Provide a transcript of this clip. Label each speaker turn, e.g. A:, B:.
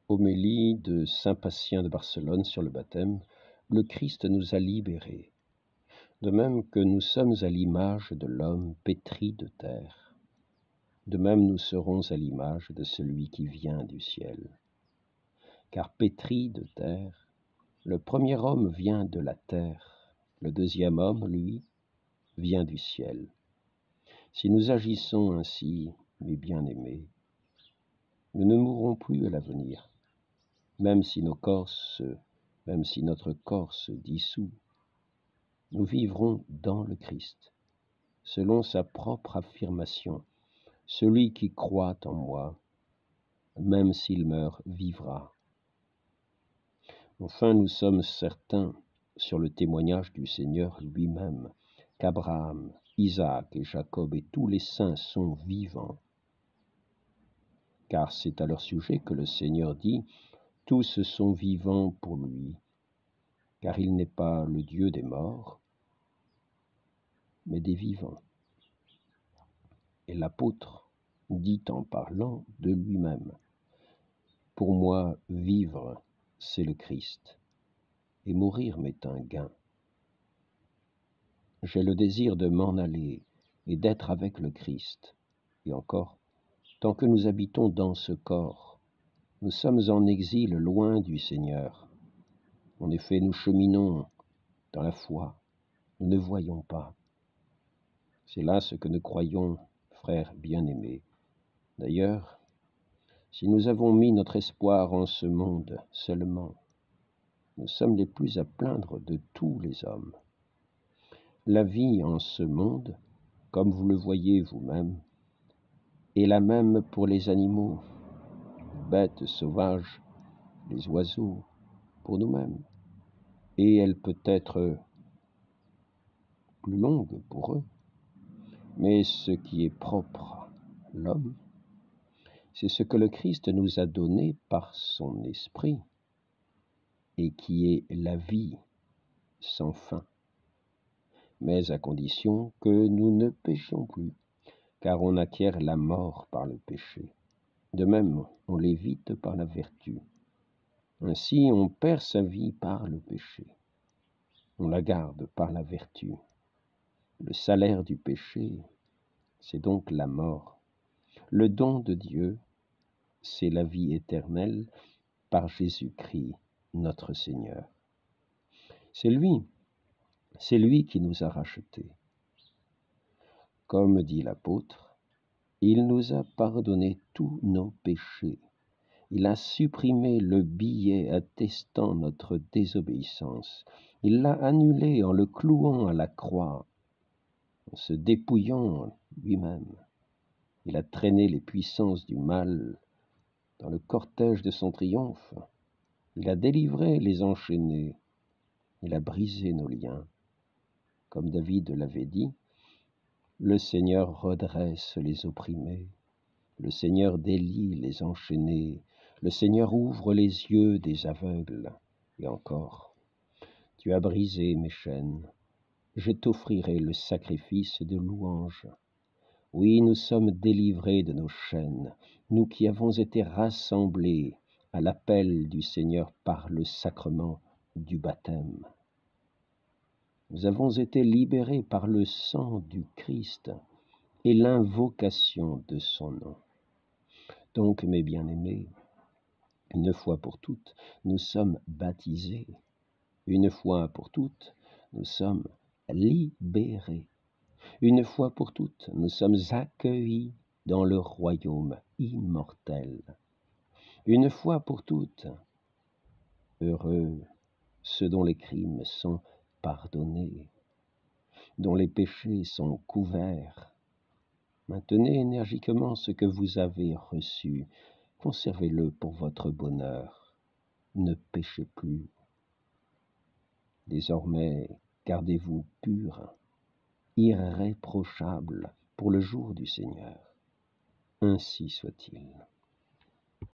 A: Homélie de saint Patient de Barcelone sur le baptême. Le Christ nous a libérés, de même que nous sommes à l'image de l'homme pétri de terre. De même nous serons à l'image de celui qui vient du ciel. Car pétri de terre, le premier homme vient de la terre, le deuxième homme, lui, vient du ciel. Si nous agissons ainsi, mes bien-aimés, nous ne mourrons plus à l'avenir, même si notre corps se dissout, nous vivrons dans le Christ, selon sa propre affirmation. Celui qui croit en moi, même s'il meurt, vivra. Enfin, nous sommes certains, sur le témoignage du Seigneur lui-même, qu'Abraham, Isaac et Jacob et tous les saints sont vivants. Car c'est à leur sujet que le Seigneur dit « Tous sont vivants pour lui ». Car il n'est pas le Dieu des morts, mais des vivants. Et l'apôtre dit en parlant de lui-même, « Pour moi, vivre, c'est le Christ, et mourir m'est un gain. J'ai le désir de m'en aller et d'être avec le Christ. Et encore, tant que nous habitons dans ce corps, nous sommes en exil loin du Seigneur. En effet, nous cheminons dans la foi, nous ne voyons pas. C'est là ce que nous croyons, frères bien-aimés. D'ailleurs, si nous avons mis notre espoir en ce monde seulement, nous sommes les plus à plaindre de tous les hommes. La vie en ce monde, comme vous le voyez vous-même, est la même pour les animaux, les bêtes sauvages, les oiseaux, pour nous-mêmes. Et elle peut être plus longue pour eux. Mais ce qui est propre à l'homme, c'est ce que le Christ nous a donné par son esprit, et qui est la vie sans fin, mais à condition que nous ne péchions plus, car on acquiert la mort par le péché. De même, on l'évite par la vertu. Ainsi, on perd sa vie par le péché. On la garde par la vertu. Le salaire du péché, c'est donc la mort. Le don de Dieu, c'est la vie éternelle par Jésus-Christ, notre Seigneur. C'est lui qui nous a rachetés. Comme dit l'apôtre, il nous a pardonné tous nos péchés. Il a supprimé le billet attestant notre désobéissance. Il l'a annulé en le clouant à la croix, en se dépouillant lui-même. Il a traîné les puissances du mal dans le cortège de son triomphe. Il a délivré les enchaînés. Il a brisé nos liens. Comme David l'avait dit, le Seigneur redresse les opprimés. Le Seigneur délie les enchaînés. Le Seigneur ouvre les yeux des aveugles. Et encore, tu as brisé mes chaînes. Je t'offrirai le sacrifice de louange. Oui, nous sommes délivrés de nos chaînes, nous qui avons été rassemblés à l'appel du Seigneur par le sacrement du baptême. Nous avons été libérés par le sang du Christ et l'invocation de son nom. Donc, mes bien-aimés, une fois pour toutes, nous sommes baptisés. Une fois pour toutes, nous sommes libérés. Une fois pour toutes, nous sommes accueillis dans le royaume immortel. Une fois pour toutes, heureux ceux dont les crimes sont pardonnés, dont les péchés sont couverts. Maintenez énergiquement ce que vous avez reçu. Conservez-le pour votre bonheur. Ne péchez plus. Désormais, gardez-vous purs, irréprochables pour le jour du Seigneur. Ainsi soit-il.